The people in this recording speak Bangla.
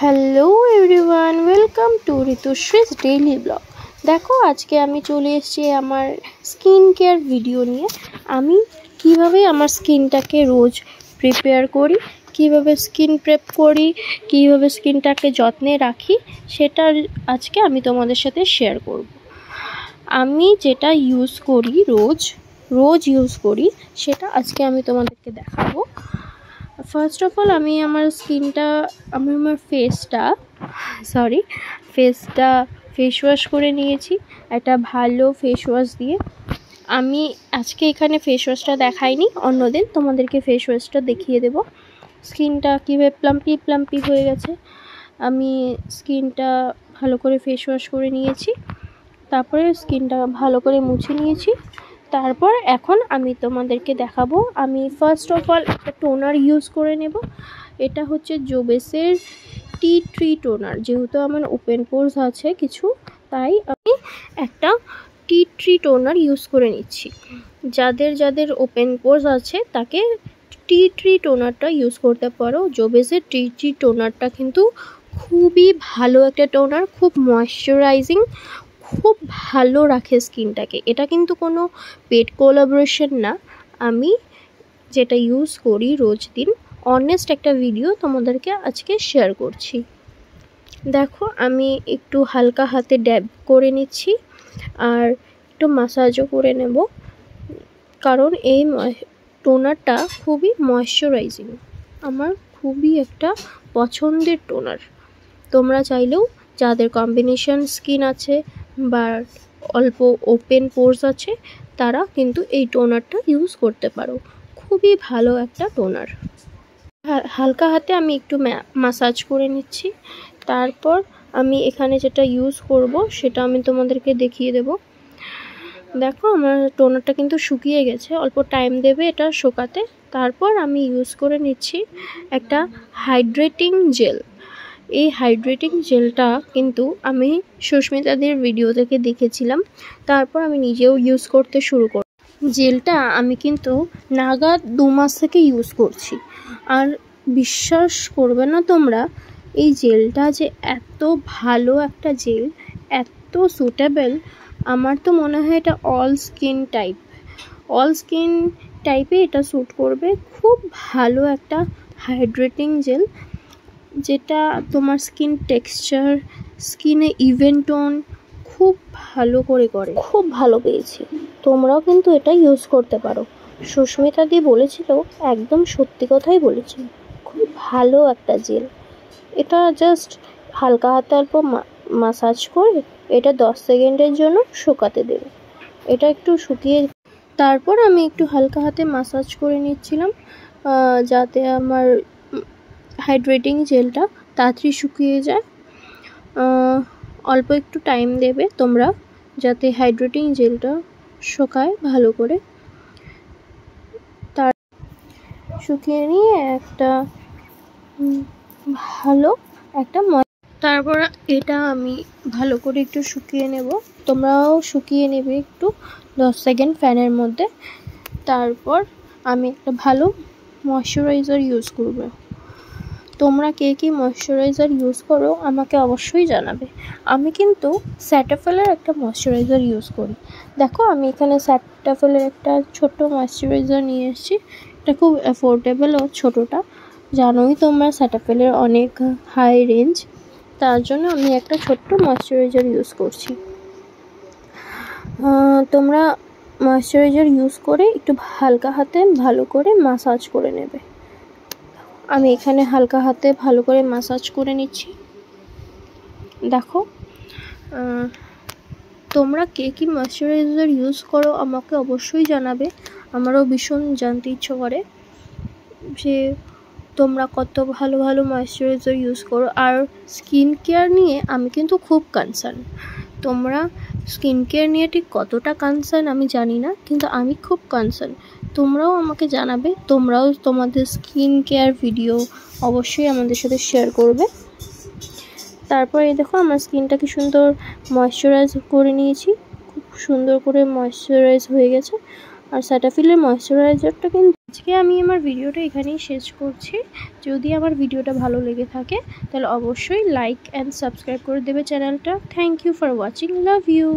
Hello everyone, welcome to Ritushree's daily blog. দেখো আজকে আমি চলে এসেছি আমার স্কিন কেয়ার ভিডিও নিয়ে। আমি কিভাবে আমার স্কিনটাকে রোজ প্রিপেয়ার করি, কিভাবে স্কিন প্রেপ করি, কিভাবে স্কিনটাকে যত্নে রাখি, সেটা আজকে আমি তোমাদের সাথে শেয়ার করব। আমি যেটা ইউজ করি রোজ ইউজ করি সেটা আজকে আমি তোমাদেরকে দেখাবো। ফার্স্ট অফ অল আমি আমার ফেসটা ফেস ওয়াশ করে নিয়েছি একটা ভালো ফেস ওয়াশ দিয়ে। আমি আজকে এখানে ফেস ওয়াশটা দেখাইনি, অন্যদিন তোমাদেরকে ফেস ওয়াশটা দেখিয়ে দেব। স্কিনটা কীভাবে প্লাম্পি হয়ে গেছে। আমি স্কিনটা ভালো করে ফেস ওয়াশ করে নিয়েছি, তারপরে স্কিনটা ভালো করে মুছে নিয়েছি। তারপর এখন আমি তোমাদেরকে দেখাবো। আমি ফার্স্ট অফ অল একটা টোনার ইউজ করে নেব। এটা হচ্ছে জোবেসের টি3 টোনার। যেহেতু আমার ওপেন পোরস আছে কিছু, তাই আমি একটা টি3 টোনার ইউজ করে নিচ্ছি। যাদের ওপেন পোরস আছে তাকে টি3 টোনারটা ইউজ করতে পারো। জোবেসের টি3 টোনারটা কিন্তু খুবই ভালো একটা টোনার, খুব ময়শ্চারাইজিং, খুব ভালো রাখে স্কিনটাকে। এটা কিন্তু কোনো পেড কোলাবোরেশন না, আমি যেটা ইউজ করি রোজ দিন অনেস্ট একটা ভিডিও তোমাদেরকে আজকে শেয়ার করছি। দেখো আমি একটু হালকা হাতে ড্যাব করে নিচ্ছি আর একটু মাসাজও করে নেব, কারণ এই টোনারটা খুবই ময়শ্চারাইজিং, আমার খুবই একটা পছন্দের টোনার। তোমরা চাইলেও যাদের কম্বিনেশন স্কিন আছে বা অল্প ওপেন পোরস আছে তারা কিন্তু এই টোনারটা ইউজ করতে পারো। খুবই ভালো একটা টোনার। হালকা হাতে আমি একটু মাসাজ করে নিচ্ছি। তারপর আমি এখানে যেটা ইউজ করব সেটা আমি তোমাদেরকে দেখিয়ে দেব। দেখো আমার টোনারটা কিন্তু শুকিয়ে গেছে, অল্প টাইম দেবে এটা শুকাতে। তারপর আমি ইউজ করে নিচ্ছি একটা হাইড্রেটিং জেল। এই হাইড্রেটিং জেলটা কিন্তু আমি সুস্মিতাদের ভিডিও থেকে দেখেছিলাম, তারপর আমি নিজেও ইউজ করতে শুরু করি। জেলটা আমি কিন্তু নাগাদ 2 মাস থেকে ইউজ করছি, আর বিশ্বাস করবে না তোমরা, এই জেলটা যে এত ভালো একটা জেল, এত সুটেবল। আমার তো মনে হয় এটা অল স্কিন টাইপে এটা স্যুট করবে। খুব ভালো একটা হাইড্রেটিং জেল, যেটা তোমার স্কিন টেক্সচার, স্কিনে ইভেন টোন খুব ভালো করে খুব ভালো পেয়েছি। তোমরাও কিন্তু এটা ইউজ করতে পারো। সুস্মিতা দি বলেছিল, একদম সত্যি কথাই বলেছিল, খুব ভালো একটা জেল। এটা জাস্ট হালকা হাতে অল্প মাসাজ করে এটা 10 সেকেন্ডের জন্য শুকাতে দেবে। এটা একটু শুকিয়ে তারপর আমি একটু হালকা হাতে মাসাজ করে নিচ্ছিলাম, যাতে আমার হাইড্রেটিং জেলটা তাড়াতাড়ি শুকিয়ে যায়। অল্প একটু টাইম দেবে তোমরা যাতে হাইড্রেটিং জেলটা শুকায় ভালো করে। তার শুকিয়ে নিয়ে একটা ভালো একটা তারপর এটা আমি ভালো করে একটু শুকিয়ে নেব। তোমরাও শুকিয়ে নেবে একটু 10 সেকেন্ড ফ্যানের মধ্যে। তারপর আমি একটা ভালো ময়শ্চারাইজার ইউজ করব। তোমরা কে কী ময়শ্চারাইজার ইউজ করো আমাকে অবশ্যই জানাবে। আমি কিন্তু স্যাটাফেলের একটা ময়শ্চারাইজার ইউজ করি। দেখো আমি এখানে স্যাটাফেলের একটা ছোট্ট ময়শ্চারাইজার নিয়ে এসেছি। এটা খুব অ্যাফোর্ডেবল ও ছোটোটা, জানোই তোমরা স্যাটাফেলের অনেক হাই রেঞ্জ, তার জন্য আমি একটা ছোট্ট ময়শ্চারাইজার ইউজ করছি। তোমরা ময়শ্চারাইজার ইউজ করে একটু হালকা হাতে ভালো করে মাসাজ করে নেবে। আমি এখানে হালকা হাতে ভালো করে মাসাজ করে নিচ্ছি। দেখো তোমরা কে কী ময়শ্চারাইজার ইউজ করো আমাকে অবশ্যই জানাবে। আমারও ভীষণ জানতে ইচ্ছে করে যে তোমরা কত ভালো ভালো ময়শ্চারাইজার ইউজ করো। আর স্কিন কেয়ার নিয়ে আমি কিন্তু খুব কনসার্ন। তোমরা স্কিন কেয়ার নিয়ে ঠিক কতটা কনসার্ন আমি জানি না, কিন্তু আমি খুব কনসার্ন। তোমরাও আমাকে জানাবে, তোমরাও তোমাদের স্কিন কেয়ার ভিডিও অবশ্যই আমাদের সাথে শেয়ার করবে। তারপরে দেখো আমার স্কিনটা কি সুন্দর ময়শ্চারাইজ করে নিয়েছি, খুব সুন্দর করে ময়শ্চারাইজ হয়ে গেছে। আর সেটাফিলের ময়শ্চারাইজারটা কিন্তু আজকে আমি আমার ভিডিওটা এখানেই শেষ করছি। যদি আমার ভিডিওটা ভালো লেগে থাকে তাহলে অবশ্যই লাইক অ্যান্ড সাবস্ক্রাইব করে দেবে চ্যানেলটা। Thank you for watching, love you.